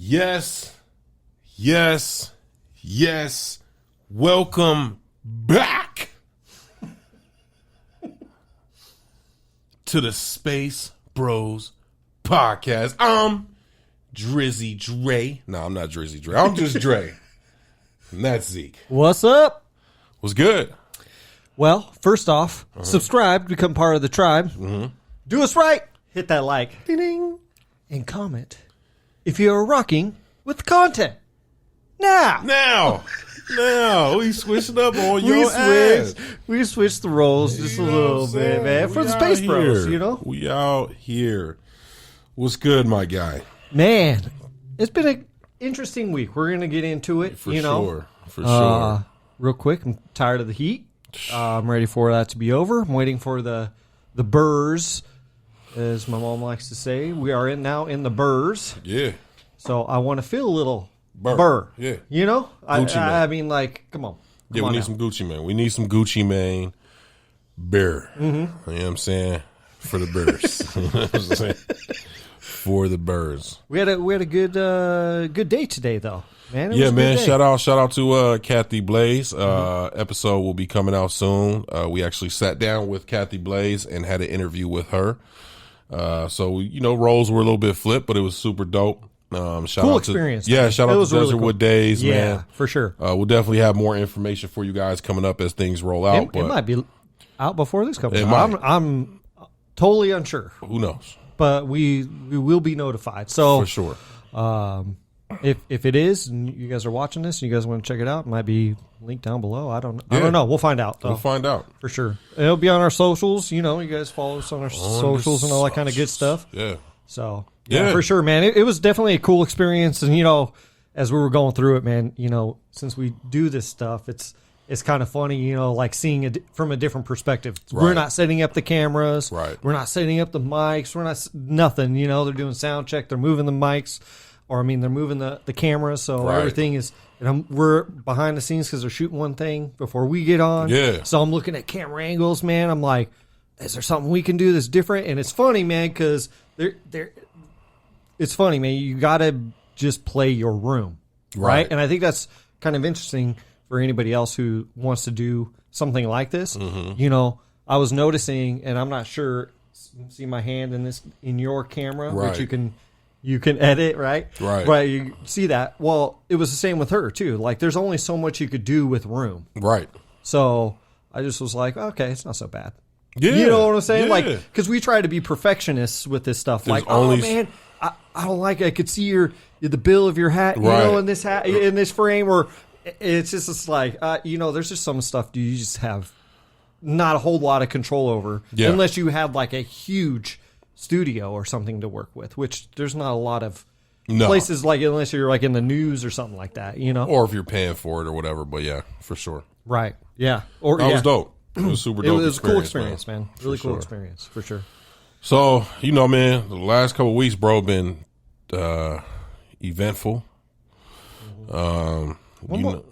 Yes, yes, yes. Welcome back to the Space Bros Podcast. I'm Drizzy Dre. No, I'm not Drizzy Dre. I'm just Dre. And that's Zeke. What's up? What's good? Well, first off, subscribe, become part of the tribe. Do us right. Hit that like. Ding-ding. And comment if you're rocking with the content. Now, we switched up on your ass. We switched the roles just a little bit, man. For the Space Bros, you know? We out here. What's good, my guy? Man, it's been an interesting week. We're going to get into it, For sure. Real quick, I'm tired of the heat. I'm ready for that to be over. I'm waiting for the burrs, as my mom likes to say. We are now in the burrs. Yeah. So I want to feel a little Burr. burr. Yeah. You know? Gucci Mane. I mean, like, come on. Yeah, we need some Gucci Mane. We need some Gucci Mane bear. You know what I'm saying? For the birds. You know what I'm saying? For the birds. We had a good day today, though. Man, it was a good man. day. Shout out to Kathy Blaze. Episode will be coming out soon. We actually sat down with Kathy Blaze and had an interview with her. So roles were a little bit flipped, but it was super dope. Cool experience. Shout out to Desertwood Days, yeah, man. For sure. We'll definitely have more information for you guys coming up as things roll out. It might be out before this comes It out. might. I'm totally unsure, Who knows? but we will be notified. So For sure. if it is, and you guys are watching this, and you guys want to check it out, it might be linked down below. I don't know. We'll find out, though. We'll find out. For sure. It'll be on our socials. You guys follow us on our socials and all that kind of good stuff. Yeah. So, Yeah. for sure, man. It was definitely a cool experience. And, as we were going through it, man, since we do this stuff, it's kind of funny, like seeing it from a different perspective. Right. We're not setting up the cameras. Right. We're not setting up the mics. We're not nothing. They're doing sound check. They're moving the mics. Or, they're moving the cameras. So Right. everything is, we're behind the scenes because they're shooting one thing before we get on. Yeah. So I'm looking at camera angles, man. I'm like, is there something we can do that's different? And it's funny, man, because it's funny, man. You got to just play your room, right? And I think that's kind of interesting for anybody else who wants to do something like this. I was noticing, and I'm not sure. See my hand in your camera, Right. which you can edit, right? Right. But you see that. Well, it was the same with her too. Like, there's only so much you could do with room. Right. So I just was like, okay, it's not so bad. Yeah. You know what I'm saying? Yeah. Like, because we try to be perfectionists with this stuff. There's Like, only- oh man, I don't like it. I could see the bill of your hat, Right. in this hat, in this frame. Or it's just like, there's just some stuff you just have not a whole lot of control over, unless you have like a huge studio or something to work with. Which there's not a lot of places like, unless you're like in the news or something like that. Or if you're paying for it or whatever. But yeah, for sure. Right? Yeah. Or That was dope. It was super dope. It was a cool experience, man. Really cool sure. experience, for sure. So, man, the last couple of weeks, bro, been eventful. One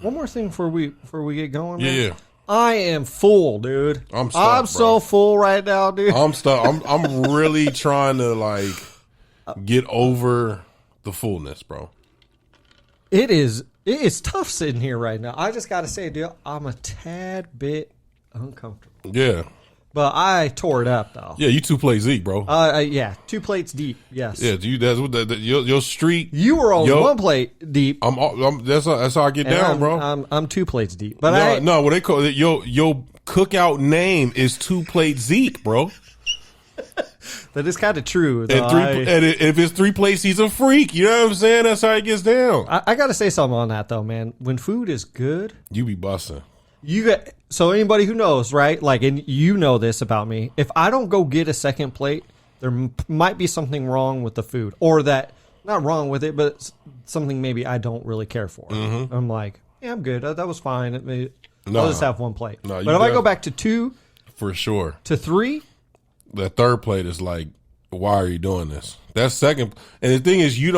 more thing before we get going, man. Yeah. I am full, dude. I'm stuck, bro. so full right now, dude. I'm stuck. I'm really trying to get over the fullness, bro. It is tough sitting here right now. I just got to say, dude, I'm a tad bit uncomfortable. Yeah. But I tore it up, though. Yeah, you 2-plate Zeke, bro. Yeah, 2 plates deep, yes. Yeah, that's what your street. You were on 1 plate deep. That's how I get down, bro. I'm 2 plates deep. But no, what they call it, your cookout name is 2-plate Zeke, bro. That is kind of true. Though. And if it's 3 plates, he's a freak. You know what I'm saying? That's how he gets down. I got to say something on that, though, man. When food is good, You be busting. So anybody who knows, right? Like, and you know this about me. If I don't go get a second plate, there might be something wrong with the food, or that not wrong with it, but something maybe I don't really care for. I'm like, yeah, I'm good. That was fine. I'll just have 1 plate. No, but if I go back to 2 For sure. to 3, That third plate is like, why are you doing this? That second, and the thing is, you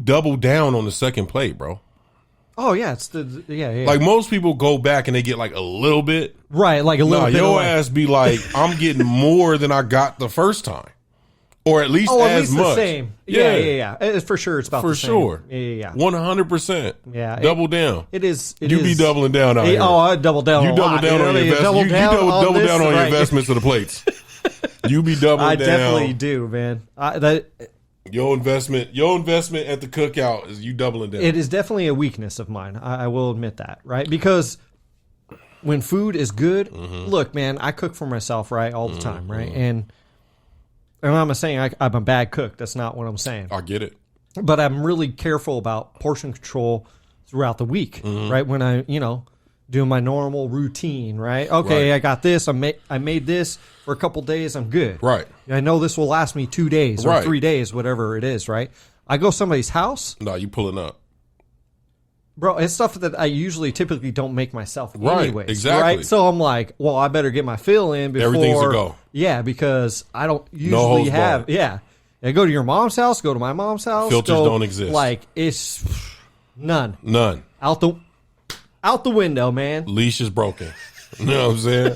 double down on the second plate, bro. Oh yeah, it's yeah. Like most people go back and they get like a little bit. Right, like a little bit. Your ass be like, I'm getting more than I got the first time. or at least Oh, at as least much. the same. Yeah. For sure, it's about For the same. sure. Yeah. 100%. Yeah, Double down. It is. You be doubling down out here. Oh, I double down. You a double lot, down on your You investments. You double this, down on your right. investments of the plates. You be doubling I down. definitely do, man. Your investment at the cookout is you doubling down. It is definitely a weakness of mine. I will admit that, right? Because when food is good, look, man, I cook for myself, right, all the time, right? And I'm not saying I'm a bad cook. That's not what I'm saying. I get it. But I'm really careful about portion control throughout the week, right? When I, do my normal routine, right? Okay, Right. I got this. I made this for a couple days. I'm good. Right. I know this will last me 2 days or Right. 3 days, whatever it is, right? I go somebody's house, No, you pulling up. bro. It's stuff that I usually typically don't make myself, Right, anyways. exactly. Right. So I'm like, well, I better get my fill in before Everything's a go. Yeah, because I don't holds usually have. barred. Yeah, I go to your mom's house. Go to my mom's house. Filters don't exist. Like it's none None. out the window, man. Leash is broken. You know what I'm saying?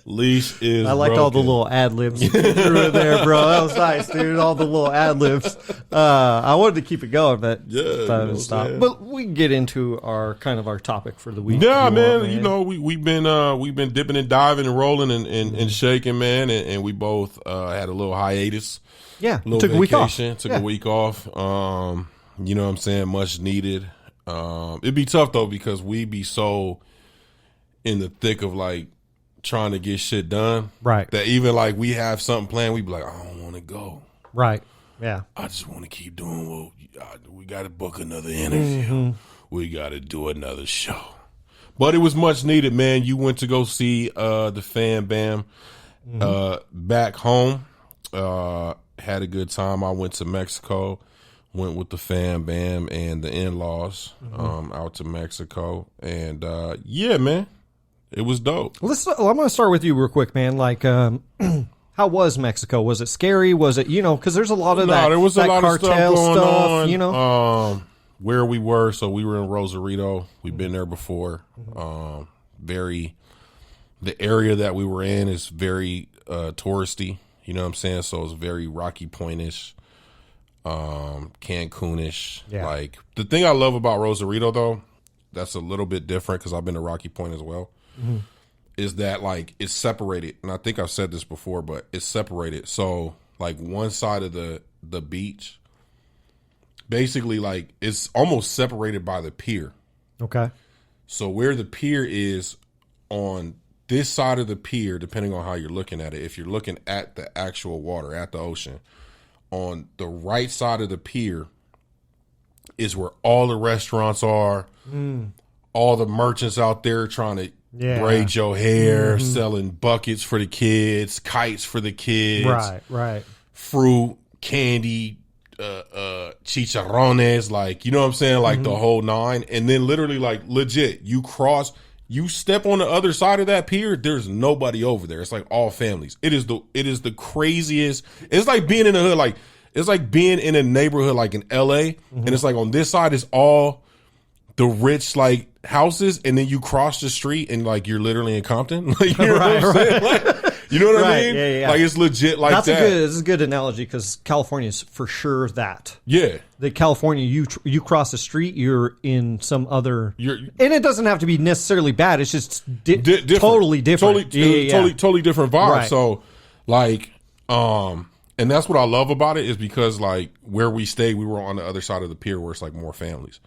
Leash is I liked all the little ad libs you threw in there, bro. That was nice, dude. All the little ad libs. I wanted to keep it going, but Yeah, you know thought it what would I'm stop. saying? But we can get into our topic for the week. Yeah, if you man, want, you know, we've been dipping and diving and rolling and shaking, man, and we both had a little hiatus. Yeah, Little took vacation, a a week off. You know what I'm saying? Much needed. It'd be tough though because we be so in the thick of like trying to get shit done. Right. That even like we have something planned, we be like, I don't want to go. Right. Yeah. I just want to keep doing what we got to book another interview. We got to do another show. But it was much needed, man. You went to go see the Fan Bam back home. Had a good time. I went to Mexico. Went with the Fan Bam and the in-laws out to Mexico. And yeah, man, it was dope. I'm going to start with you real quick, man. Like, how was Mexico? Was it scary? Was it, because there's a lot of that. There was a lot of stuff cartel going stuff, on. Where we were, so we were in Rosarito. We've been there before. The area that we were in is very touristy. You know what I'm saying? So it's very Rocky Point-ish, Cancun-ish. Yeah. Like the thing I love about Rosarito, though, that's a little bit different because I've been to Rocky Point as well. Is that like it's separated, and I think I've said this before, but it's separated. So like one side of the beach, basically like it's almost separated by the pier. Okay. So where the pier is on this side of the pier, depending on how you're looking at it, if you're looking at the actual water, at the ocean, on the right side of the pier is where all the restaurants are, all the merchants out there trying to braid your hair, selling buckets for the kids, kites for the kids, Right. fruit, candy, chicharrones, like, you know what I'm saying? Like the whole nine. And then literally like legit, you step on the other side of that pier, there's nobody over there. It's like all families. It is the craziest. It's like being in a hood, like it's like being in a neighborhood like in LA. And it's like on this side is all the rich like houses, and then you cross the street and like you're literally in Compton. Like, you know what I'm saying? Like, you know what I mean? Yeah. Like it's legit like This that. is a good analogy because California is for sure that. Yeah. The California, you cross the street, you're in some other, You're- and it doesn't have to be necessarily bad. It's just different. totally different. Totally different vibe. Right. So like, and that's what I love about it is because like where we stayed, we were on the other side of the pier where it's like more families.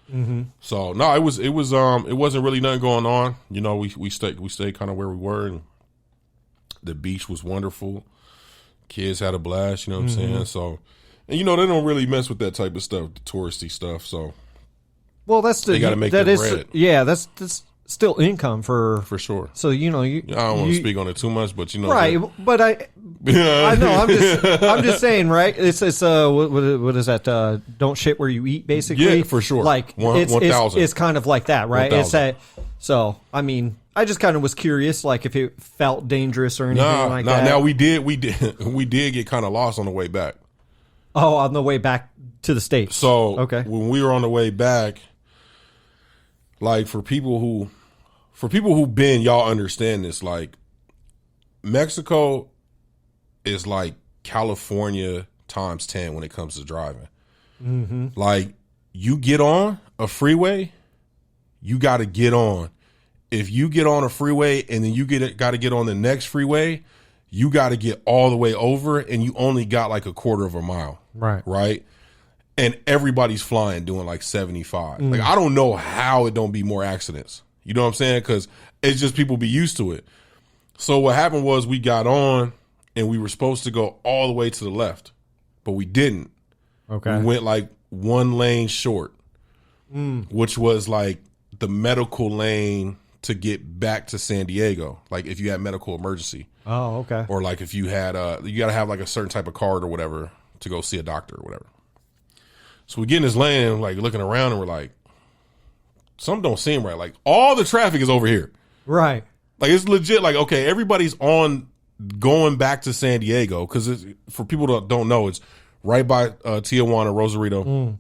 So no, it wasn't really nothing going on. You know, we stayed kind of where we were, and the beach was wonderful. Kids had a blast. You know what I'm saying? So, and they don't really mess with that type of stuff, the touristy stuff. So Well, that's They gotta make that their is bread. yeah. That's still income for sure. So you I don't want to speak on it too much, but right. But I know I'm just saying right. It's what is that? Don't shit where you eat, basically. Yeah, for sure. Like 1,000. it's kind of like that, right? 1,000. It's that. So I mean, I just kind of was curious, like if it felt dangerous or anything like that. Now we did get kind of lost on the way back. Oh, on the way back to the States. So okay. when we were on the way back, like for people who've been, y'all understand this. Like Mexico is like California times 10 when it comes to driving. Like, you get on a freeway, you got to get on. If you get on a freeway and then you got to get on the next freeway, you got to get all the way over, and you only got like a quarter of a mile. Right. And everybody's flying doing like 75. Like, I don't know how it don't be more accidents. You know what I'm saying? Because it's just people be used to it. So what happened was we got on and we were supposed to go all the way to the left, but we didn't. Okay. We went like one lane short, which was like the medical lane to get back to San Diego. Like if you had medical emergency. Oh, okay. Or like if you had, you got to have like a certain type of card or whatever to go see a doctor or whatever. So we get in this lane, like looking around, and we're like, something don't seem right. Like all the traffic is over here. Right. Like it's legit. Like, okay, everybody's on going back to San Diego because for people that don't know, it's right by Tijuana, Rosarito.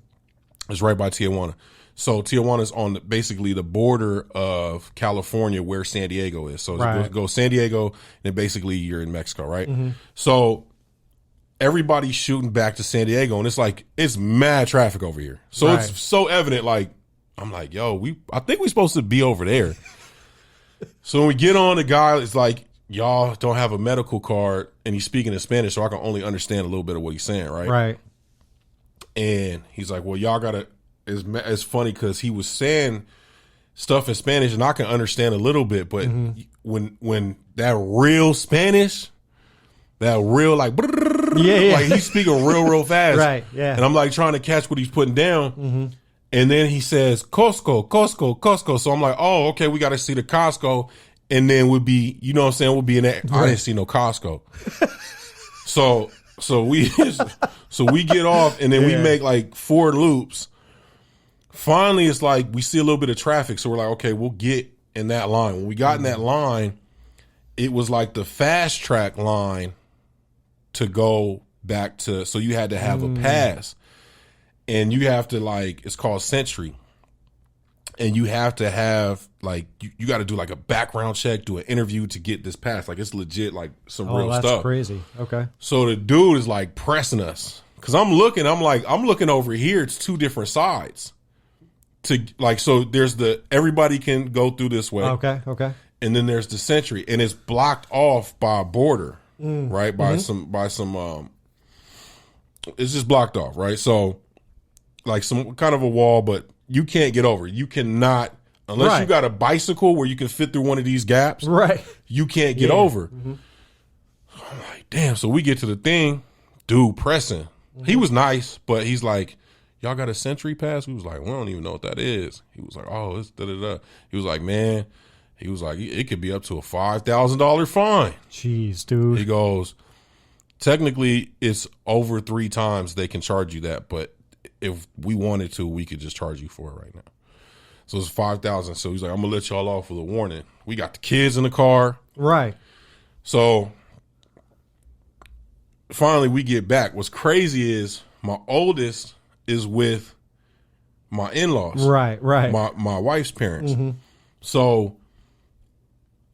It's right by Tijuana. So Tijuana is on basically the border of California where San Diego is. So Right. go San Diego, and basically you're in Mexico, right? So everybody's shooting back to San Diego, and it's like it's mad traffic over here. So Right. it's so evident. Like I'm like, yo, I think we're supposed to be over there. So when we get on, the guy is like, y'all don't have a medical card, and he's speaking in Spanish, so I can only understand a little bit of what he's saying, right? Right. And he's like, well, y'all gotta. It's funny because he was saying stuff in Spanish, and I can understand a little bit, but when that real Spanish, that real like, Yeah. like he's speaking real fast, Right, yeah. and I'm like trying to catch what he's putting down. And then he says, Costco. So I'm like, oh, okay, we got to see the Costco. And then we'll be, you know what I'm saying? We'll be in that. I didn't see no Costco. so we get off, and then we make like 4 loops. Finally, it's like we see a little bit of traffic. So we're like, okay, we'll get in that line. When we got in that line, it was like the fast track line to go back to, so you had to have a pass. And you have to like, it's called Sentry. And you have to have like, you got to do like a background check, do an interview to get this pass. Like it's legit, like some real that's stuff. crazy. Okay. So the dude is like pressing us. Cause I'm looking over here. It's 2 different sides to like, so there's everybody can go through this way. Okay. Okay. And then there's the Sentry, and it's blocked off by a border, right? By some, it's just blocked off, right? So, like some kind of a wall, but you can't get over. You cannot, unless you got a bicycle where you can fit through one of these gaps. Right. You can't get over. I'm like, damn. So we get to the thing, dude pressing. He was nice, but he's like, y'all got a Sentry pass? We was like, we don't even know what that is. He was like, oh, it's da-da-da. He was like, man, he was like, it could be up to a $5,000 fine. Jeez, dude. He goes, technically it's over 3 times they can charge you that, but if we wanted to, we could just charge you for it right now. So it's 5,000. So he's like, I'm gonna let y'all off with a warning. We got the kids in the car. Right. So finally we get back. What's crazy is my oldest is with my in-laws. Right. My wife's parents. So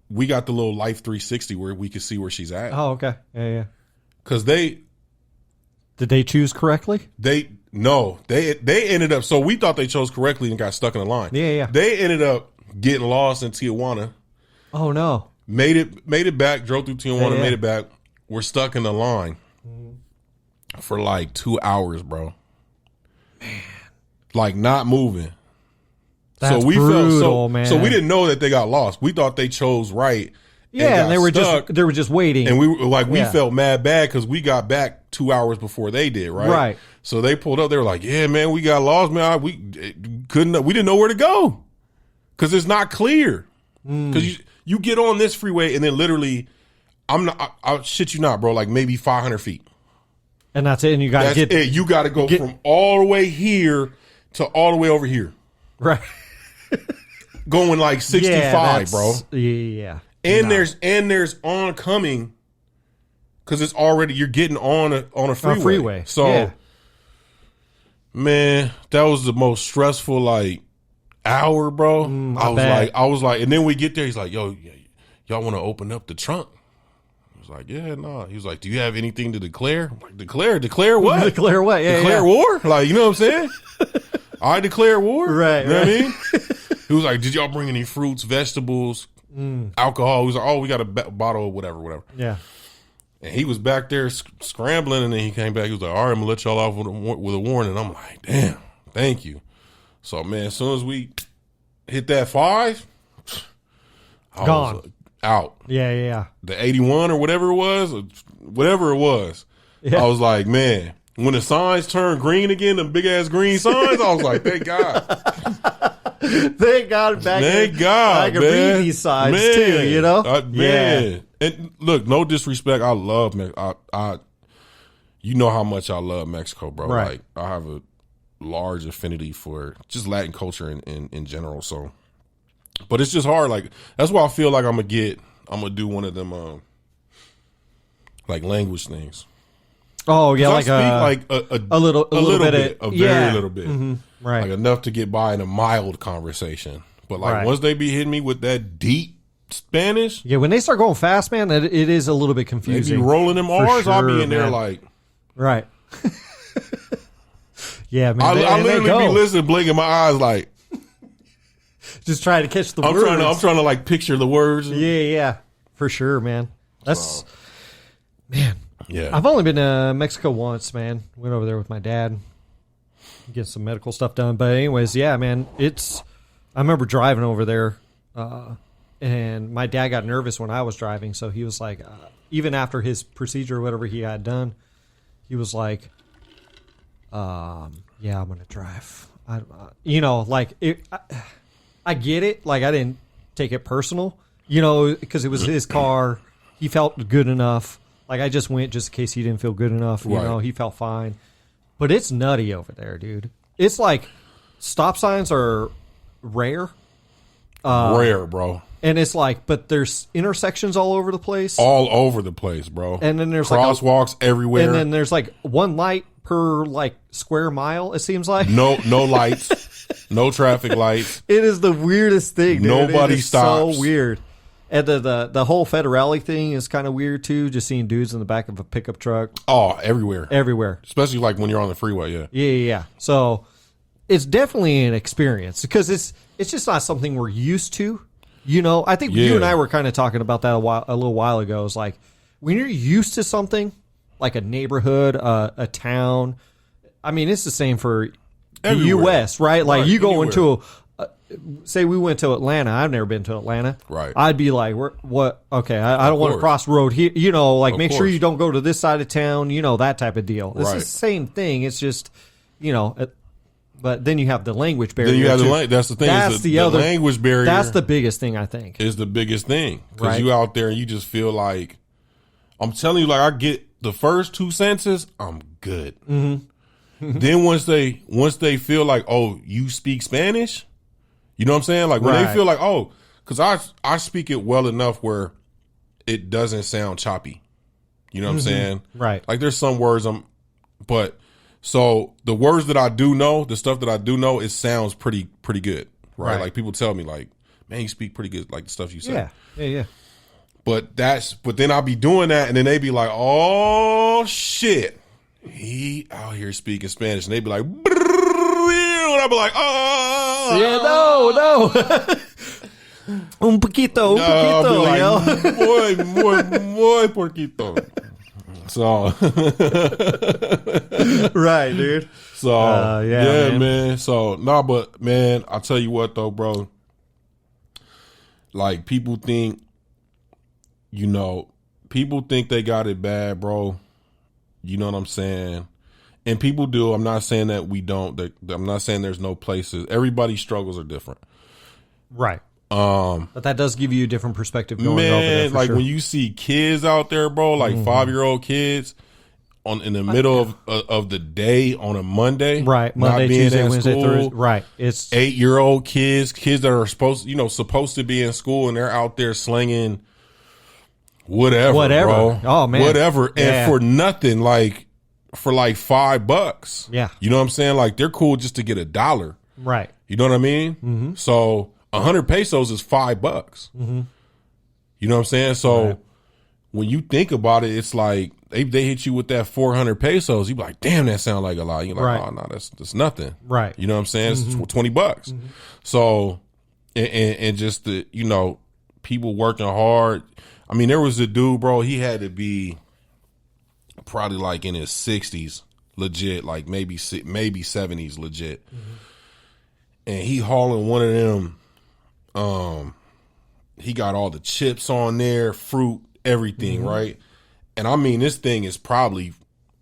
we got the little Life 360 where we could see where she's at. Oh, okay. Yeah. Cause did they choose correctly? they ended up, so we thought they chose correctly and got stuck in the line. Yeah. They ended up getting lost in Tijuana. Oh no. Made it back, drove through Tijuana, Yeah. made it back. We're stuck in the line for like 2 hours, bro. Man. Like not moving. That's so we brutal, felt man. so we didn't know that they got lost. We thought they chose right. Yeah, and got they were just waiting. And we Yeah. felt mad bad because we got back 2 hours before they did, right? Right. So they pulled up. They were like, "Yeah, man, we got lost, man. We didn't know where to go because it's not clear. Because you get on this freeway and then literally, I'll shit you not, bro. Like maybe 500 feet. And that's it. And you got to That's get it. You got to go from all the way here to all the way over here, right. going like 65, bro. Yeah. And there's oncoming because it's already you're getting on a freeway. So, yeah. man, that was the most stressful like hour, bro. I was like, and then we get there. He's like, yo, y'all want to open up the trunk? I was was like, yeah, no. He was like, do you have anything to declare? I'm like, declare what? Declare what? Yeah, Declare war? Like, you know what I'm saying? I declare war. Right. You know what I mean? He was like, did y'all bring any fruits, vegetables, alcohol? He was like, oh, we got a bottle of whatever. Yeah. And he was back there scrambling, and then he came back. He was like, all right, I'm going to let y'all off with a warning. I'm like, damn, thank you. So, man, as soon as we hit that 5, I Gone. was out. Yeah. The 81 or whatever it was, Yeah. I was like, man, when the signs turned green again, the big-ass green signs, I was like, thank God. Thank God back Thank in, God, I can man. read these signs Man. too, you know? Man. Yeah. And look, no disrespect. I love you know how much I love Mexico, bro. Right. Like, I have a large affinity for just Latin culture in general. So, but it's just hard. Like, that's why I feel like I'm gonna do one of them, like language things. Oh yeah, I speak a little bit, a very little bit, right? like enough to get by in a mild conversation. But like Right. once they be hitting me with that deep Spanish, Yeah, when they start going fast, man, it is a little bit they confusing. be rolling them R's. I'll be sure, in there man. like Right. Yeah, man. I and they literally be go. listening, blinking my eyes like Just trying to catch the I'm words. trying to like picture the words. Yeah, for sure, man. That's man. Yeah. I've only been to Mexico once, man. Went over there with my dad, get some medical stuff done. But anyways, yeah, man. I remember driving over there, and my dad got nervous when I was driving, so he was like, even after his procedure or whatever he had done, he was like, "Yeah, I'm gonna drive." I get it. Like, I didn't take it personal, because it was his car. He felt good enough. Like, I just went just in case he didn't feel good enough. Right. He felt fine. But it's nutty over there, dude. It's like stop signs are rare. Rare, bro. And it's like, but there's intersections all over the place. All over the place, bro. And then there's crosswalks everywhere. And then there's like one light per like square mile, it seems like. no lights, no traffic lights. It is the weirdest thing, dude. Nobody it is stops. So weird. And the whole Federale thing is kind of weird too. Just seeing dudes in the back of a pickup truck Oh, everywhere. Especially like when you're on the freeway. Yeah. Yeah. So it's definitely an experience because it's just not something we're used to. I think you and I were kind of talking about that a little while ago. It's like when you're used to something like a neighborhood, a town. I mean, it's the same for the Everywhere. U.S., right? Like Right, you go anywhere. into say we went to Atlanta. I've never been to Atlanta. Right. I'd be like, what? Okay, I don't want to course. cross the road here. Make sure course. you don't go to this side of town. That type of deal. It's Right. the same thing. It's just, but then you have the language barrier. Then you have too. that's the thing. That's is the other language barrier. That's the biggest thing, I think. is the biggest thing because Right. you out there and you just feel like I'm telling you, like I get the first 2 sentences, I'm good. Mm-hmm. Then once they feel like, oh, you speak Spanish, you know what I'm saying? Like when Right. they feel like, oh, because I speak it well enough where it doesn't sound choppy. You know what I'm saying? Right. Like there's some words but so the words that I do know, the stuff that I do know, it sounds pretty good, right? Right. Like people tell me like, man, you speak pretty good, like the stuff you say. Yeah. But then I'll be doing that and then they be like, oh shit, he out here speaking Spanish. And they be like, and I'll be like, oh. Yeah, no. Un poquito, I'll be yo. like, muy poquito. So, Right, dude. so yeah, man. So, but man, I'll tell you what though, bro. Like people think they got it bad, bro. You know what I'm saying? And people do. I'm not saying that we don't. I'm not saying there's no places. Everybody's struggles are different. Right. But that does give you a different perspective going over there. Man, For like sure. when you see kids out there, bro, like 5-year-old kids in the middle of the day on a Monday, right, not Monday, being Tuesday, in Wednesday, school, Thursday. Right. It's 8-year-old kids that are supposed to be in school and they're out there slinging whatever. Bro. Oh man. Whatever. Yeah. And for nothing, like for like $5. Yeah. You know what I'm saying? Like they're cool just to get $1. right. You know what I mean? Mm-hmm. So 100 pesos is $5. Mm-hmm. You know what I'm saying? So when you think about it, it's like they hit you with that 400 pesos. You be like, damn, that sound like a lot. You're like, Right. oh no, that's nothing. Right. You know what I'm saying? It's $20. So, and just the, you know, people working hard. I mean, there was a dude, bro, he had to be probably like in his 60s, legit, like maybe 70s, legit. And he hauling one of them, he got all the chips on there, fruit, everything, right? And I mean, this thing is probably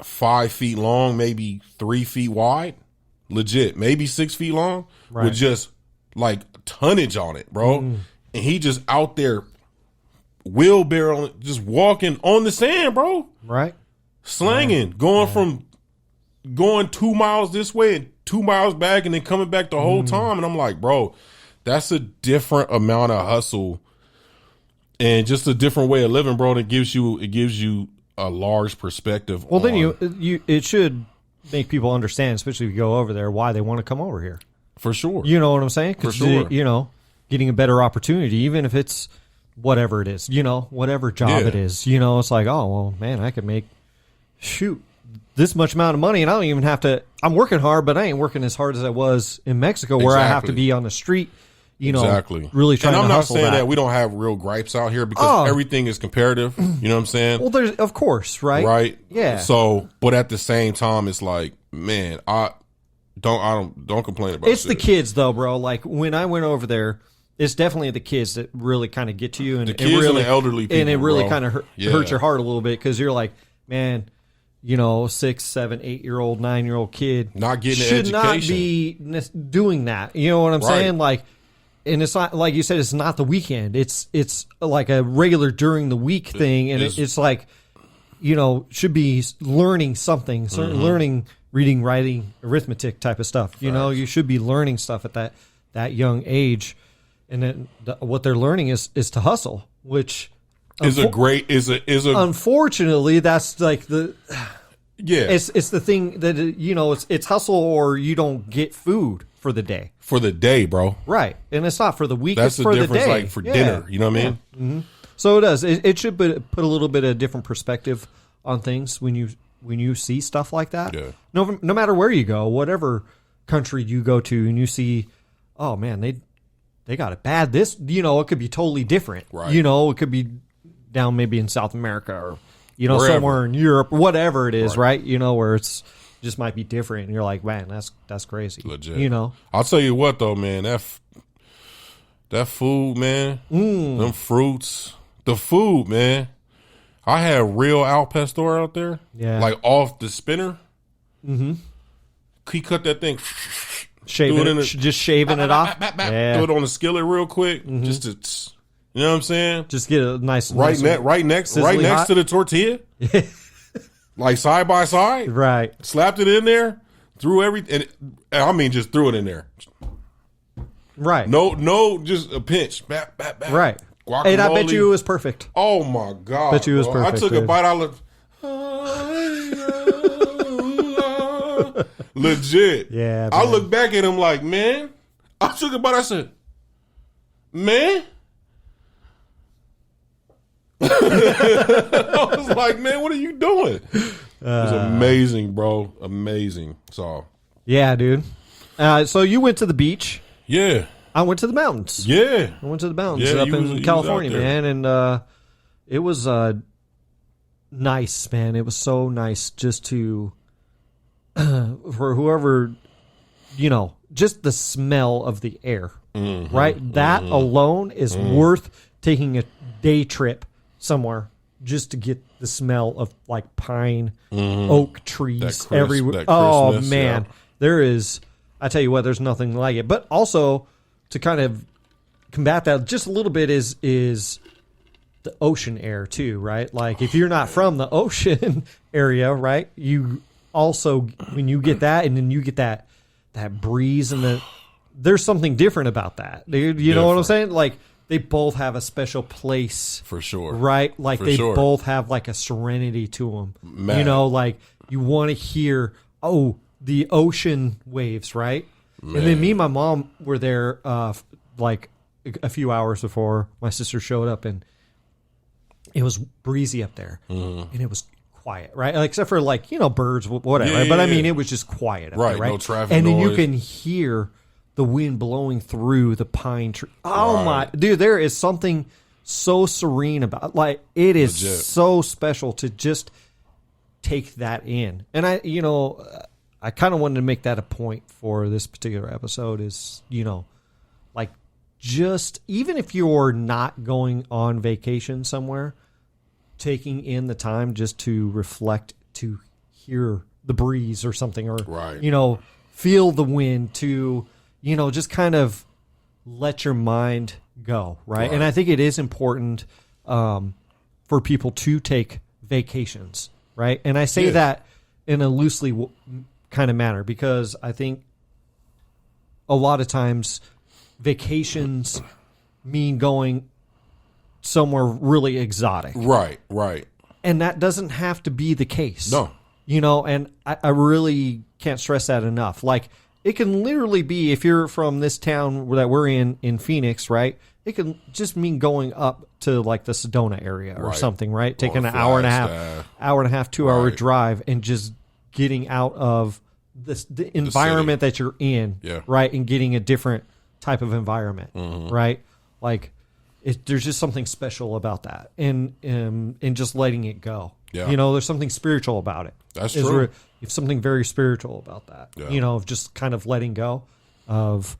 5 feet long, maybe 3 feet wide, legit, maybe 6 feet long, with just like tonnage on it, bro. And he just out there wheelbarrow, just walking on the sand, bro. Right. Slanging, going 2 miles this way and 2 miles back, and then coming back the whole time. And I'm like, bro, that's a different amount of hustle and just a different way of living, bro. That gives you a large perspective. Well, then you it should make people understand, especially if you go over there, why they want to come over here. for sure. You know what I'm saying? 'Cause For sure. you know, getting a better opportunity, even if it's whatever it is, you know, whatever job Yeah. it is, you know, it's like, oh, well, man, I could make, this much amount of money, and I don't even have to, I'm working hard, but I ain't working as hard as I was in Mexico, where I have to Exactly. be on the street, you know, Exactly. really trying and I'm to not hustle saying that. that we don't have real gripes out here, because everything is comparative. You know what I'm saying? Well, there's, of course, right? Right. Yeah. So, but at the same time, it's like, man, I don't complain about It's the shit. kids, though, bro. Like, when I went over there, it's definitely the kids that really kind of get to you, and The it kids and really, the elderly and it people, really bro. kind of Yeah. hurts your heart a little bit, because you're like, man, you know, 6, 7, 8-year-old, 9-year-old kid Not getting the should not education. be doing that. You know what I'm Right. saying? Like, and it's not like you said. It's not the weekend. It's like a regular during the week thing, and is- it's like, you know, should be learning something, learning reading, writing, arithmetic type of stuff. You know, you should be learning stuff at that young age, and then what they're learning is to hustle, which is a great is a unfortunately that's like the yeah it's the thing that you know it's hustle or you don't get food for the day. for the day, bro. Right, and it's not for the week. That's it's for the difference. day. Like for Yeah. dinner, you know what I mean? So it does. It should put a little bit of different perspective on things when you see stuff like that. Yeah. No matter where you go, whatever country you go to, and you see, oh man, they got it bad. This, you know, it could be totally different. Right. You know, it could be down maybe in South America or you know Wherever. somewhere in Europe, whatever it is, right? You know, where it's just might be different, and you're like, man, that's crazy. Legit. You know. I'll tell you what though, man. That food, man. Them fruits, the food, man. I had real Al Pastor out there. Yeah. Like off the spinner. Mm-hmm. He cut that thing. Shaving Do it in just shaving it off. Yeah. Throw it on the skillet real quick, just to, you know what I'm saying? Just get a nice Right next hot. to the tortilla, like side by side. Right. Slapped it in there, threw everything. And I mean, just threw it in there. Right. No, just a pinch. Bap, bap, bap. Right. Guacamole. And I bet you it was perfect. Oh my god! Bet you it was bro. perfect, I took a dude. bite out of. Legit. Yeah, I man. looked back at him like, man. I took a bite. I said, man. I was like, man, what are you doing? It was amazing, bro. Amazing. So, Yeah, dude. So you went to the beach. yeah. I went to the mountains. Yeah. I went to the mountains Yeah, up you was in out California, there. man, and it was nice, man. It was so nice just to for whoever, you know, just the smell of the air, right? That alone is worth taking a day trip somewhere just to get the smell of like pine, oak trees everywhere. that Oh crispness, man, yeah. there is. I tell you what, there's nothing like it. But also to kind of combat that just a little bit is the ocean air too, right? Like if you're not from the ocean area, right? You also when you get that and then you get that breeze and there's something different about that. Dude, you know what I'm Different. saying? Like they both have a special place, For sure. right? Like For they sure. both have like a serenity to them. Man. You know, like you want to hear the ocean waves, right? And then me and my mom were there like a few hours before my sister showed up, and it was breezy up there, and it was quiet, right? Like, except for like, birds, whatever. Yeah, right? But I mean, yeah. it was just quiet up Right, there, right? no traffic and then you noise. can hear the wind blowing through the pine tree. Oh Right. my, dude, there is something so serene about, like, it is Legit. so special to just take that in. And I kind of wanted to make that a point for this particular episode is, like, just even if you're not going on vacation somewhere, taking in the time just to reflect, to hear the breeze or something, or, Right. Feel the wind, to, just kind of let your mind go. Right. And I think it is important for people to take vacations. Right. And I say that in a loosely kind of manner, because I think a lot of times vacations mean going somewhere really exotic. Right. And that doesn't have to be the case. No. And I really can't stress that enough. Like, it can literally be, if you're from this town that we're in Phoenix, right? It can just mean going up to like the Sedona area or Right. something, right? Taking Or an hour and a half, 2 hour Right. drive, and just getting out of the environment that you're in, Yeah. right? And getting a different type of environment, Mm-hmm. right? Like, there's just something special about that, and just letting it go. Yeah. There's something spiritual about it. That's Is true. there- It's something very spiritual about that. Yeah. Of just kind of letting go of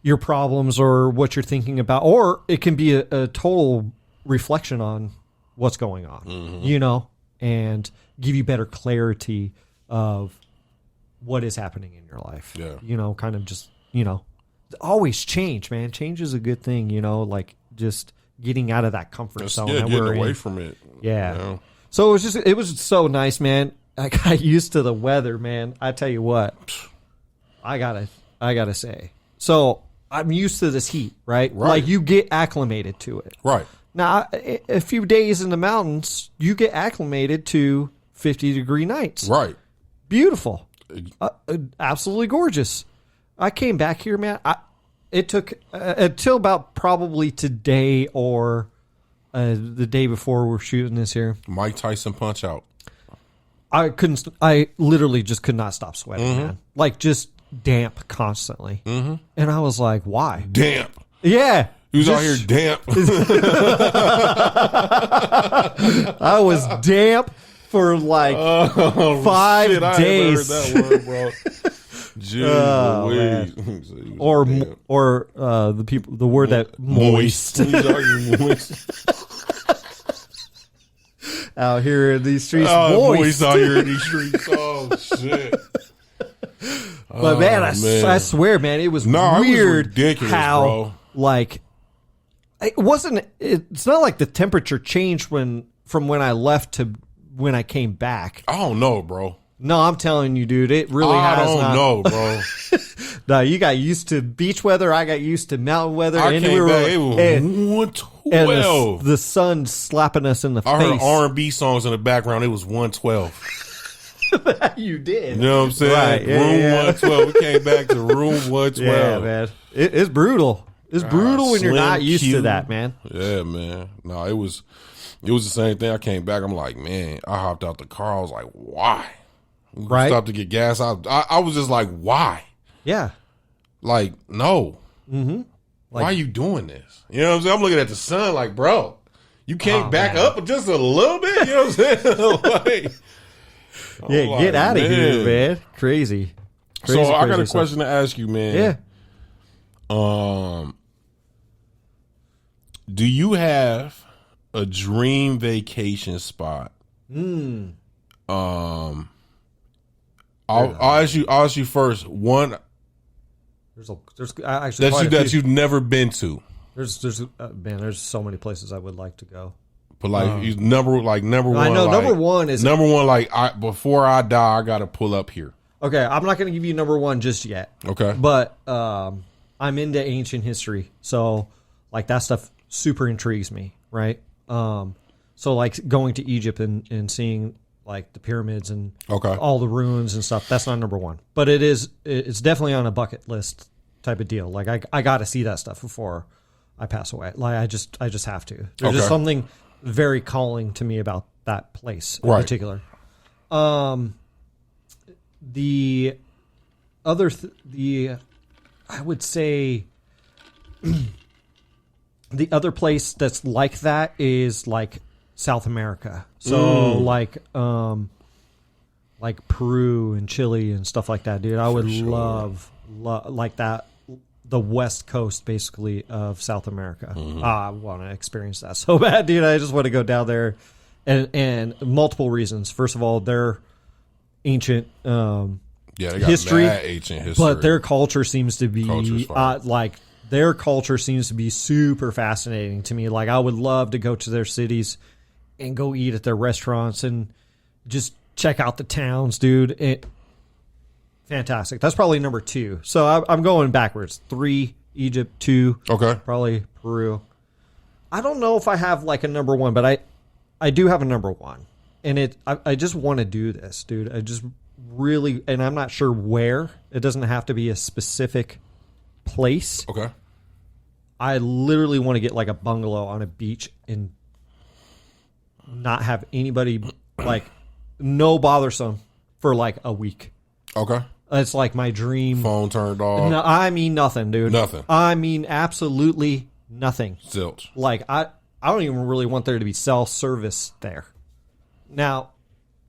your problems or what you're thinking about, or it can be a total reflection on what's going on, Mm-hmm. And give you better clarity of what is happening in your life. Yeah. Kind of just, always change, man. Change is a good thing, like just getting out of that comfort zone that getting we're away in. from it. Yeah. So it was so nice, man. I got used to the weather, man. I tell you what, I gotta say. So I'm used to this heat, right? Like, you get acclimated to it. Right. Now, a few days in the mountains, you get acclimated to 50-degree nights. Right. Beautiful. Absolutely gorgeous. I came back here, man. It took until about probably today or the day before we're shooting this here. Mike Tyson punch out. I literally just could not stop sweating, man. Like, just damp constantly. Mm-hmm. And I was like, why? Damp. Yeah. He was out here damp. I was damp for like 5 Shit, I days. ain't heard that word, bro. Jeez, Or the word that moist. He's out here moist. Out here in these streets, Moist moist. out here in these streets. Oh shit. But man, I swear, man, it was It was weird ridiculous, how bro. like it wasn't. It's not like the temperature changed from when I left to when I came back. I don't know, bro. No, I'm telling you, dude, it really has I not. don't know, bro. No, you got used to beach weather. I got used to mountain weather. I and came back. It was and 112. the sun slapping us in the I heard face. R&B songs in the background. It was 112. You did. You know what I'm saying? Right, yeah, room yeah. 112. We came back to room 112. Yeah, man. It's brutal. It's brutal when you're Slim not used to Q. that, man. Yeah, man. No, it was the same thing. I came back. I'm like, man, I hopped out the car. I was like, why? We Right. stopped to get gas. I was just like, why? Yeah. Like, no. Mm-hmm. Why are you doing this? You know what I'm saying? I'm looking at the sun like, bro, you can't back man. up just a little bit? You know what I'm saying? Like, Yeah, I'm get like, out of here, man. Crazy. So I got a crazy stuff. question to ask you, man. Yeah. Do you have a dream vacation spot? I'll ask you first. One There's actually that you've never been to, there's man, there's so many places I would like to go. but like number one. I know like, number one is number one. Like before I die, I got to pull up here. okay. I'm not going to give you number one just yet. Okay. But I'm into ancient history, so like that stuff super intrigues me, right? So like going to Egypt and seeing like the pyramids and Okay. all the ruins and stuff. That's not number one, but it's definitely on a bucket list type of deal. Like, I got to see that stuff before I pass away. Like, I just have to. There's just Okay. something. very calling to me about that place in Right. particular. The other, I would say, the other place that's like that is like South America. So like Peru and Chile and stuff like that, dude. I would love like that. The West Coast, basically, of South America. I want to experience that so bad, dude. I just want to go down there, and multiple reasons. First of all, they're ancient Yeah, they got history, mad ancient history. but their culture seems to Culture's be fire. their culture seems to be super fascinating to me. Like I would love to go to their cities and go eat at their restaurants and just check out the towns, dude. Fantastic. That's probably number 2. So I'm going backwards. 3, Egypt. 2, Okay. probably Peru. I don't know if I have like a number 1, but I do have a number 1. And I just want to do this, dude. I just really, and I'm not sure where. It doesn't have to be a specific place. Okay. I literally want to get like a bungalow on a beach and not have anybody, like, no bothersome for like a week. Okay. It's like my dream. Phone turned off. No, I mean nothing, dude. Nothing. I mean absolutely nothing. Zilch. Like I don't even really want there to be self-service there. Now,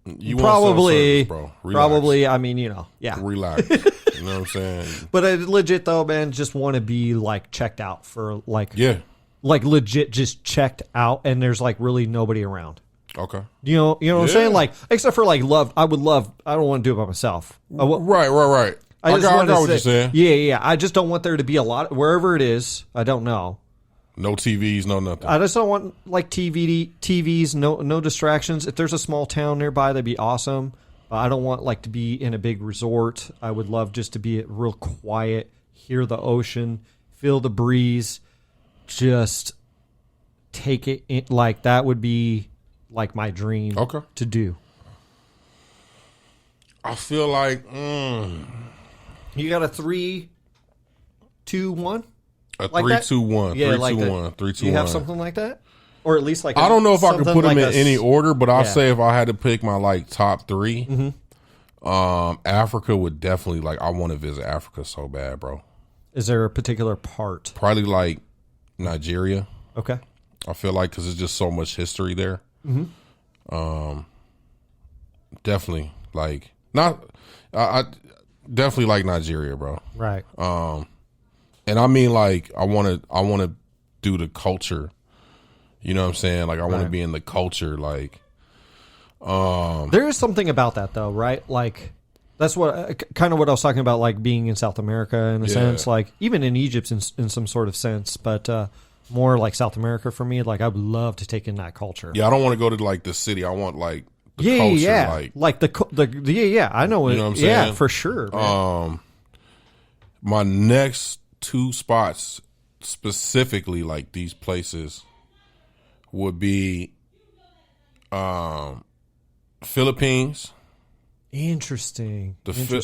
You want probably, self-service, bro. Relax. probably. I mean, yeah. Relax. You know what I'm saying? But I legit though, man, just want to be like checked out for like, Yeah. like legit just checked out, and there's like really nobody around. Okay. You know what I'm Yeah. saying? Like, except for like love. I don't want to do it by myself. Right. I just got want what to you're saying. Yeah. I just don't want there to be a lot wherever it is. I don't know. No TVs, no nothing. I just don't want like TVs, no distractions. If there's a small town nearby, that'd be awesome. I don't want like to be in a big resort. I would love just to be real quiet, hear the ocean, feel the breeze, just take it in. Like that would be like my dream Okay. to do. I feel like You got a 3, 2, 1? a Like 3, that? 2, 1. Yeah, 3, like 2, that. 1. 3, 2, Do you 1. have something like that? Or at least like I don't know if I could something put them like in a any order, but I'll yeah. say if I had to pick my like top 3, Mm-hmm. Africa would definitely like. I want to visit Africa so bad, bro. Is there a particular part? Probably like Nigeria. Okay. I feel like because there's just so much history there. Definitely like not. I definitely like Nigeria, bro. Right. And I mean like I want to do the culture. You know what I'm saying? Like I want to Right. be in the culture. Like There is something about that, though, right? Like, that's what kind of what I was talking about, like being in South America in a Yeah. sense, like even in Egypt in some sort of sense, but more like South America for me. Like, I would love to take in that culture. yeah, I don't want to go to like the city. I want like the culture. Yeah. Like yeah. I know. You know what I'm Yeah, saying? for sure. Man. My next 2 spots specifically like these places would be Philippines. Interesting.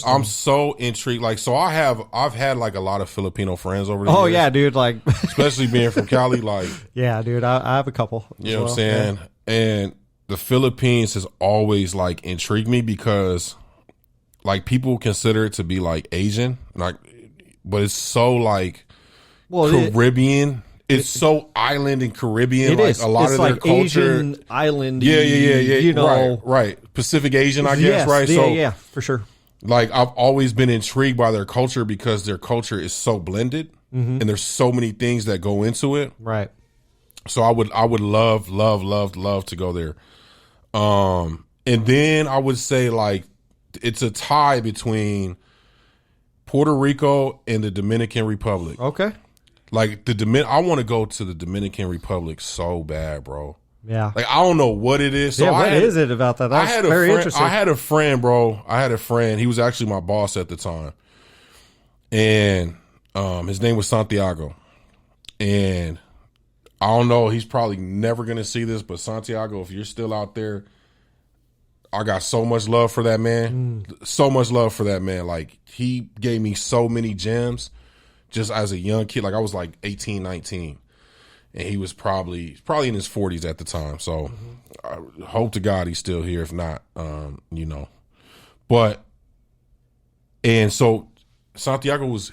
I'm so intrigued. Like, so I've had like a lot of Filipino friends over the Oh years, yeah, dude. Like, especially being from Cali. Like, yeah, dude. I have a couple. you know what I'm saying? And the Philippines has always like intrigued me because like people consider it to be like Asian, like, but it's so like Well, Caribbean. It's so island and Caribbean. it like is. a lot It's of their like culture. Asian island. Yeah. You know, right. Pacific Asian, I guess, yes, right? Yeah, So yeah, for sure. like I've always been intrigued by their culture because their culture is so blended and there's so many things that go into it. Right. So I would love to go there. And then I would say like it's a tie between Puerto Rico and the Dominican Republic. Okay. Like I want to go to the Dominican Republic so bad, bro. Yeah. Like I don't know what it is. So yeah. What is I it about that? That's had a very friend, interesting. I had a friend, bro. I had a friend. He was actually my boss at the time, and his name was Santiago. And I don't know. He's probably never gonna see this, but Santiago, if you're still out there, I got so much love for that man. So much love for that man. Like he gave me so many gems just as a young kid. Like I was like 18, 19. and he was probably in his 40s at the time. So I hope to God he's still here. If not, you know, but and so Santiago was,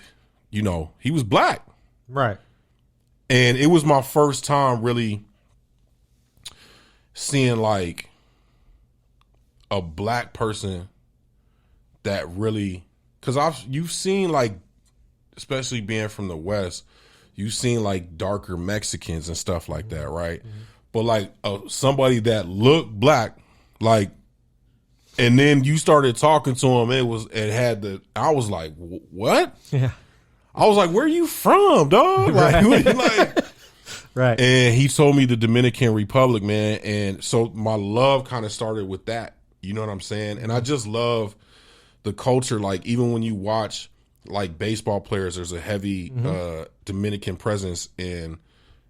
you know, he was black, Right. and it was my first time really seeing like a black person that really, because you've seen like, especially being from the West, you've seen like darker Mexicans and stuff like that, right? But like somebody that looked black, like, and then you started talking to him, I was like, what? Yeah. I was like, where are you from, dog? Like, like, Right. and he told me the Dominican Republic, man. And so my love kind of started with that. You know what I'm saying? And I just love the culture. Like, even when you watch like baseball players, there's a heavy Dominican presence in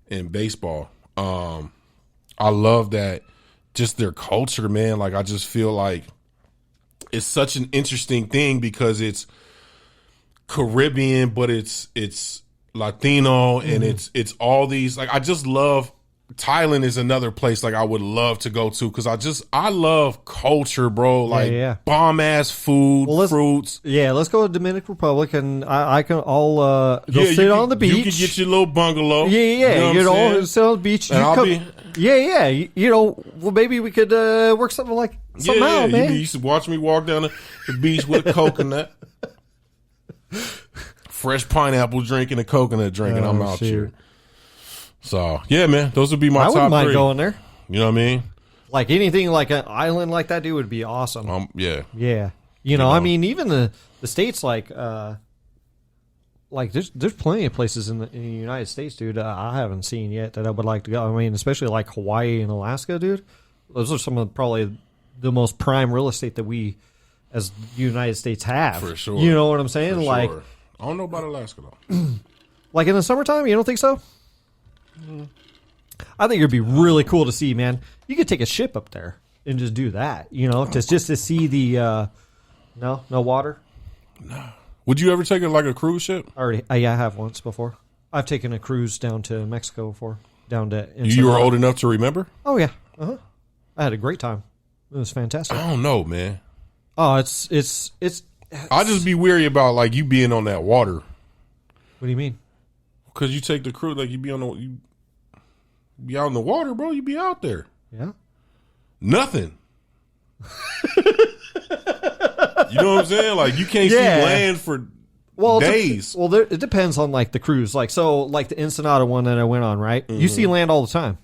baseball. I love that, just their culture, man. Like, I just feel like it's such an interesting thing because it's Caribbean, but it's Latino, and it's all these, like, I just love Thailand is another place like I would love to go to because I love culture, bro. Like bomb ass food, fruits. Yeah, let's go to Dominican Republic, and I'll go sit on the beach. You can get your little bungalow. Yeah, you know, sit on the beach. Yeah. You know, well, maybe we could work something like something out, man. You used to watch me walk down the beach with a coconut, fresh pineapple drink and a coconut drink, and I'm out here. So, yeah, man, those would be my top 3. I wouldn't mind going there. You know what I mean? Like, anything like an island like that, dude, would be awesome. Yeah. Yeah. You know, I mean, even the States, like there's plenty of places in the United States, dude, I haven't seen yet that I would like to go. I mean, especially like Hawaii and Alaska, dude. Those are some of probably the most prime real estate that we, as the United States, have. For sure. You know what I'm saying? For like, sure. I don't know about Alaska, though. Like in the summertime, you don't think so? I think it'd be really cool to see, man. You could take a ship up there and just do that, you know, just to see the no water. No. Would you ever take a cruise ship? Already, yeah, I have once before. I've taken a cruise down to Mexico before, down to. You were old enough to remember? Oh yeah, I had a great time. It was fantastic. I don't know, man. Oh, it's. I just be weary about like you being on that water. What do you mean? Because you take the cruise, like you be out in the water, bro. You be out there. Yeah. Nothing. You know what I'm saying? Like you can't see land for days. It depends on like the cruise. Like the Ensenada one that I went on, right? You see land all the time.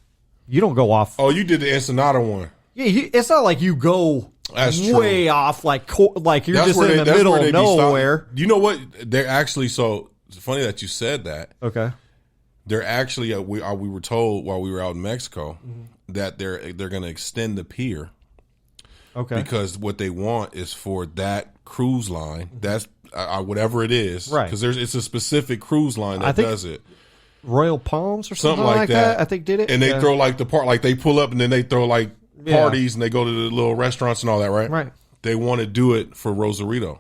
You don't go off. Oh, you did the Ensenada one. Yeah, it's not like you go way off, like you're just in the middle of nowhere. You know what? They're actually so. It's funny that you said that. Okay. They're actually we were told while we were out in Mexico that they're going to extend the pier. Okay. Because what they want is for that cruise line, that's whatever it is, right? Because it's a specific cruise line that does it. Royal Palms or something like that. I think did it, and they throw like the part, like they pull up and then they throw like parties and they go to the little restaurants and all that, right? Right. They want to do it for Rosarito.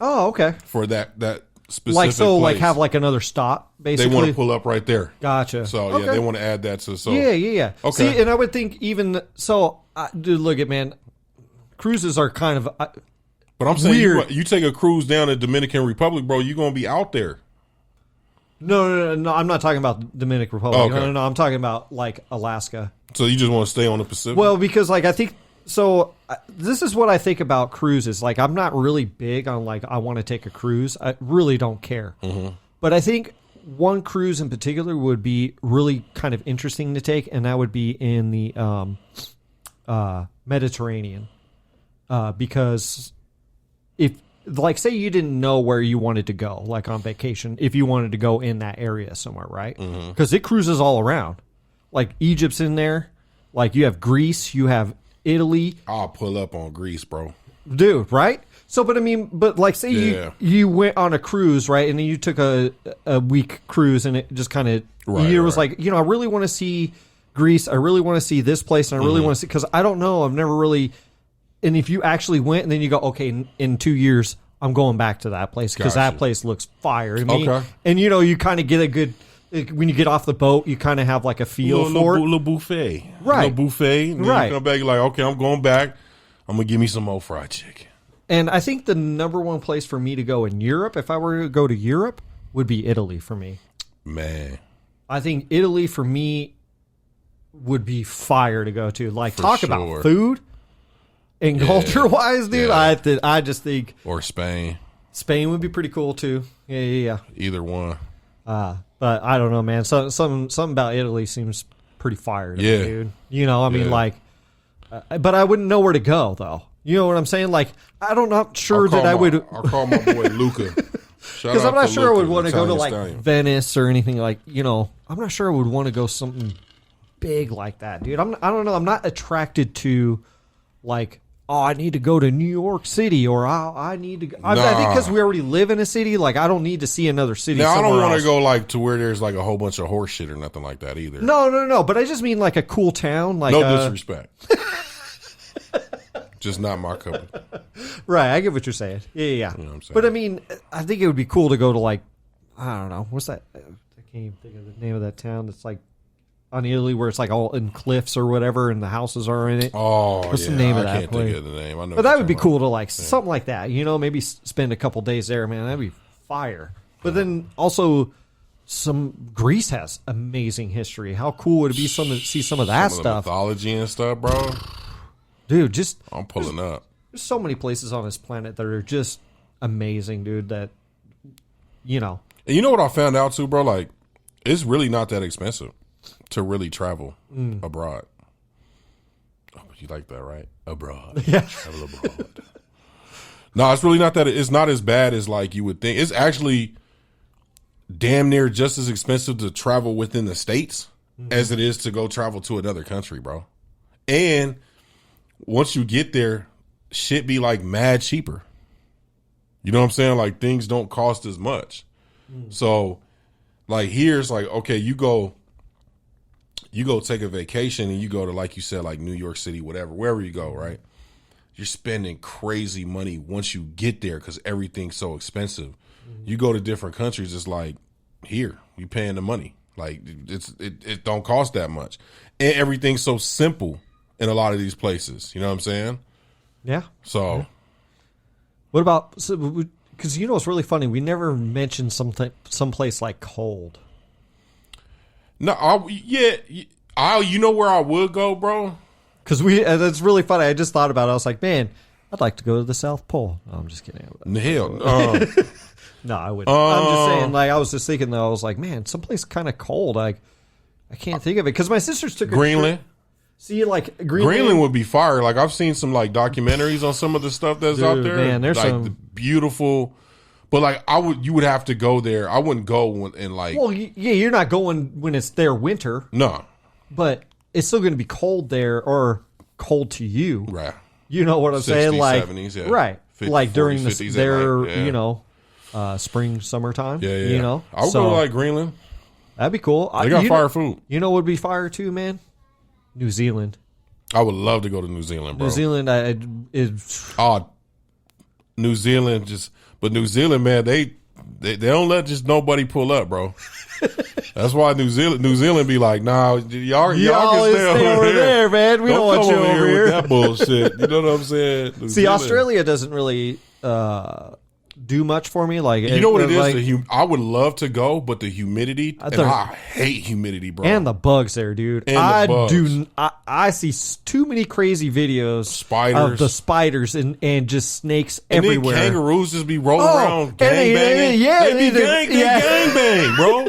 Oh, okay. For that specific like so, place. like have like another stop. Basically, they want to pull up right there. Gotcha. So yeah, they want to add that to. So yeah. Okay. See, and I would think even so, dude. Look at man, cruises are kind of. But I'm saying you take a cruise down to Dominican Republic, bro. You're gonna be out there. No. I'm not talking about Dominican Republic. Okay. No. I'm talking about like Alaska. So you just want to stay on the Pacific? Well, because like I think so. This is what I think about cruises. Like I'm not really big on like I want to take a cruise. I really don't care. Mm-hmm. But I think one cruise in particular would be really kind of interesting to take, and that would be in the Mediterranean, because if like say you didn't know where you wanted to go, like on vacation, if you wanted to go in that area somewhere, right? Because it cruises all around. Like Egypt's in there. Like you have Greece, you have Italy. I'll pull up on Greece, bro. Dude, right? So, but like say you went on a cruise, right? And then you took a week cruise and it just kind of, was like, I really want to see Greece. I really want to see this place. And I really want to see, because I don't know. I've never really, and if you actually went and then you go, okay, in 2 years, I'm going back to that place because that place looks fire to me. Okay. And, you kind of get a good when you get off the boat, you kind of have like a feel for it. Little buffet. Right. Little buffet. And then Right. you come back, you're like, okay, I'm going back. I'm going to give me some more fried chicken. And I think the number one place for me to go in Europe, if I were to go to Europe, would be Italy for me. Man. I think Italy for me would be fire to go to. Like, talk sure. about food and culture-wise, dude. Yeah. I just think Or Spain. Spain would be pretty cool, too. Yeah. Either one. But I don't know, man. Something about Italy seems pretty fire to me, dude. You know, I mean, Yeah. like, but I wouldn't know where to go, though. You know what I'm saying? Like, I'm not sure that I would. I'll call my boy Luca. Because I'm not sure I would want to go to, like, Venice or anything like, you know, I'm not sure I would want to go something big like that, dude. I don't know. I'm not attracted to, like, oh, I need to go to New York City, or I need to go. I think because we already live in a city, like, I don't need to see another city. Now, I don't want else. to go, like, to where there's, like, a whole bunch of horse shit or nothing like that either. No. But I just mean, like, a cool town. Like, No disrespect. Just not my cup. Right, I get what you're saying. Yeah. You know what I'm saying? But I mean, I think it would be cool to go to, like, I don't know, what's that? I can't even think of the name of that town that's like on Italy where it's like all in cliffs or whatever, and the houses are in it. Oh, What's the name of that I can't place? think of the name. I know, But that would be cool to, like, something like that. You know, maybe spend a couple days there, man. That'd be fire. But then also, Greece has amazing history. How cool would it be to see some of that Some of the stuff, mythology and stuff, bro. dude? Just I'm pulling up. there's so many places on this planet that are just amazing, dude. That, you know, And you know what I found out too, bro? Like, it's really not that expensive to really travel abroad. Oh, you like that, right? Abroad. Yeah. Travel abroad. No, it's really not that. It's not as bad as, like, you would think. It's actually damn near just as expensive to travel within the States as it is to go travel to another country, bro. And once you get there, shit be, like, mad cheaper. You know what I'm saying? Like, things don't cost as much. So, like, here's like, okay, you go take a vacation and you go to, like you said, like New York City, whatever, wherever you go, right? You're spending crazy money once you get there because everything's so expensive. You go to different countries, it's like, here, you paying the money. Like, it don't cost that much. And everything's so simple in a lot of these places. You know what I'm saying? yeah. So, What about, because you know what's really funny? We never mentioned someplace like cold. no, you know where I would go, bro? Because that's really funny. I just thought about it. I was like, man, I'd like to go to the South Pole. No, I'm just kidding. Hell, No, I wouldn't. I'm just saying, like, I was just thinking, though, I was like, man, someplace kind of cold. Like, I can't think of it. Because my sisters took a Greenland. trip. See, like, Greenland. Greenland would be fire. Like, I've seen some, like, documentaries on some of the stuff that's out Dude, there. man, there's like, some the beautiful. But, like, you would have to go there. I wouldn't go and, like, Well, yeah, you're not going when it's their winter, no, but it's still going to be cold there, or cold to you. right. You know what I'm saying? 60s, Like, 70s, yeah. right. 50s, like during 40s, 50s at their, night, yeah. you know, spring, summertime. Yeah. You know, I would go to, like, Greenland. that'd be cool. They got You fire know, food. You know what would be fire too, man? New Zealand. I would love to go to New Zealand, bro. New Zealand, Oh, New Zealand but New Zealand, man, they don't let just nobody pull up, bro. That's why New Zealand be like, nah, y'all can stay over there, man. We don't want come you over over here here. with that bullshit. You know what I'm saying? New See, Zealand. Australia doesn't really do much for me. Like, You know what it is? like, I would love to go, but the humidity, and I hate humidity, bro. and the bugs there, dude. And the I bugs. do. I see too many crazy videos Spiders. of the spiders and just snakes and everywhere. then kangaroos just be rolling around and gang they- banging. yeah, they be yeah. gang bang, bro.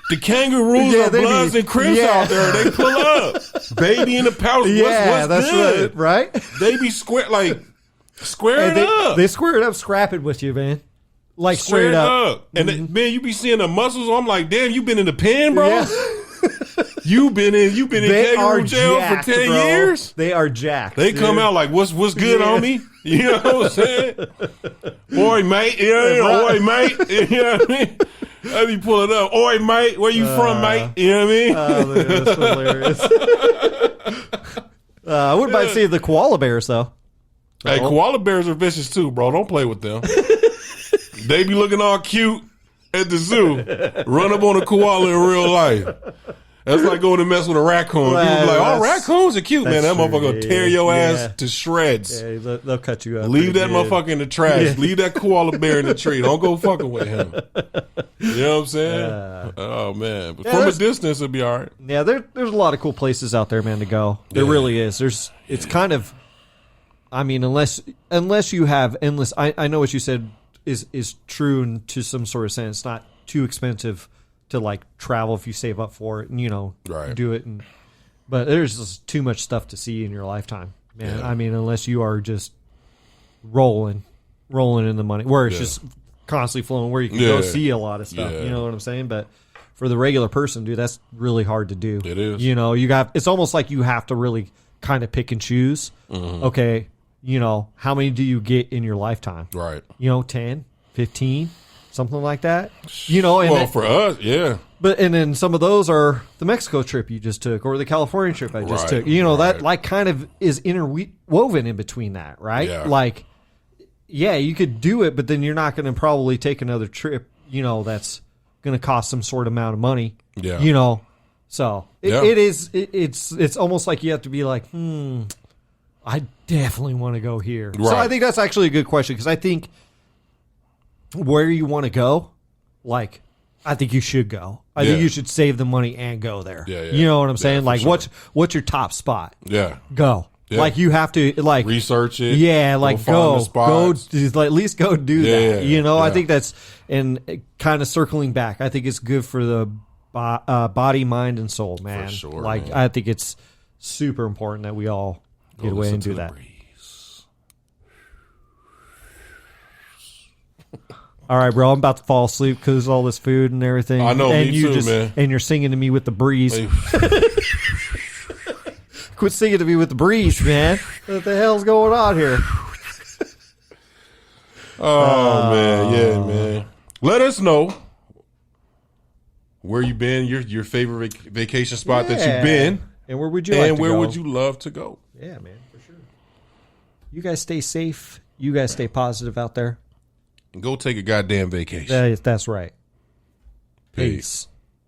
The kangaroos Yeah, are they be- Bloods and Crips yeah. out there. They pull up, baby in the pouch. Yeah, what's that's good? right. They be squaring And up. they square it up, scrapping with you, man. Like Squared straight up. And man, you be seeing the muscles. I'm like, damn, you been in the pen, bro. Yeah. you been in They are kangaroo jail jacked, for 10 bro. years. They are jacked. They dude. come out like, what's good Yeah. on me? You know what I'm saying? Oi, mate. You know, oi, mate. You know what I mean? Let me pull it up. Oi, mate. Where you from, mate? You know what I mean? Oh, dude, that's hilarious. I wouldn't mind seeing the koala bears, though. Hey, koala bears are vicious too, bro. Don't play with them. They be looking all cute. at the zoo, run up on a koala in real life. That's like going to mess with a raccoon. Well, People be like, oh, that's- raccoons are cute, man. That that's true. motherfucker will tear your Yeah. ass to shreds. Yeah, they'll cut you up. Leave pretty that good. motherfucker in the trash. Leave that koala bear in the tree. Don't go fucking with him. You know what I'm saying? Oh, man. But Yeah, from a there's- distance, it'll be all right. Yeah, there's a lot of cool places out there, man, to go. There Yeah. really is. It's kind of, I mean, unless you have endless. I know what you said is true to some sort of sense. It's not too expensive to like travel if you save up for it and Right. do it. But there's just too much stuff to see in your lifetime, man. Yeah. I mean, unless you are just rolling in the money, where it's Yeah. just constantly flowing, where you can go Yeah. see a lot of stuff. Yeah. You know what I'm saying? But for the regular person, dude, that's really hard to do. It is. It's almost like you have to really kind of pick and choose. Mm-hmm. Okay, how many do you get in your lifetime? Right. 10, 15, something like that. And Well, for us, yeah. and then some of those are the Mexico trip you just took or the California trip I just Right, took. That right. like kind of is interwoven in between that, right? Yeah. Like, yeah, you could do it, but then you're not going to probably take another trip, that's going to cost some sort of amount of money. Yeah. So Yeah. it's almost like you have to be like, I definitely want to go here. So Right. I think that's actually a good question because I think where you want to go, like, I think you should go. I think Yeah. you should save the money and go there. Yeah, yeah. You know what I'm Yeah, saying? for Like, sure. what's your top spot? Yeah. Go. Yeah. Like, you have to like Research it. yeah, like find go, the spots. just, like, at least go do Yeah, that. yeah. I think that's and kind of circling back. I think it's good for the body, mind, and soul, man. sure, Like man. I think it's super important that we all get away Listen and to do the that. breeze. All right, bro. I'm about to fall asleep because all this food and everything. I know, and me you too, man. And you're singing to me with the breeze. Hey, Quit singing to me with the breeze, man. What the hell's going on here? oh, man. Yeah, man. Let us know where you've been, your favorite vacation spot that Yeah. you've been, And where would you like and to where go? would you love to go? Yeah, man, for sure. You guys stay safe. You guys stay positive out there. Go take a goddamn vacation. That's right. Peace. Peace.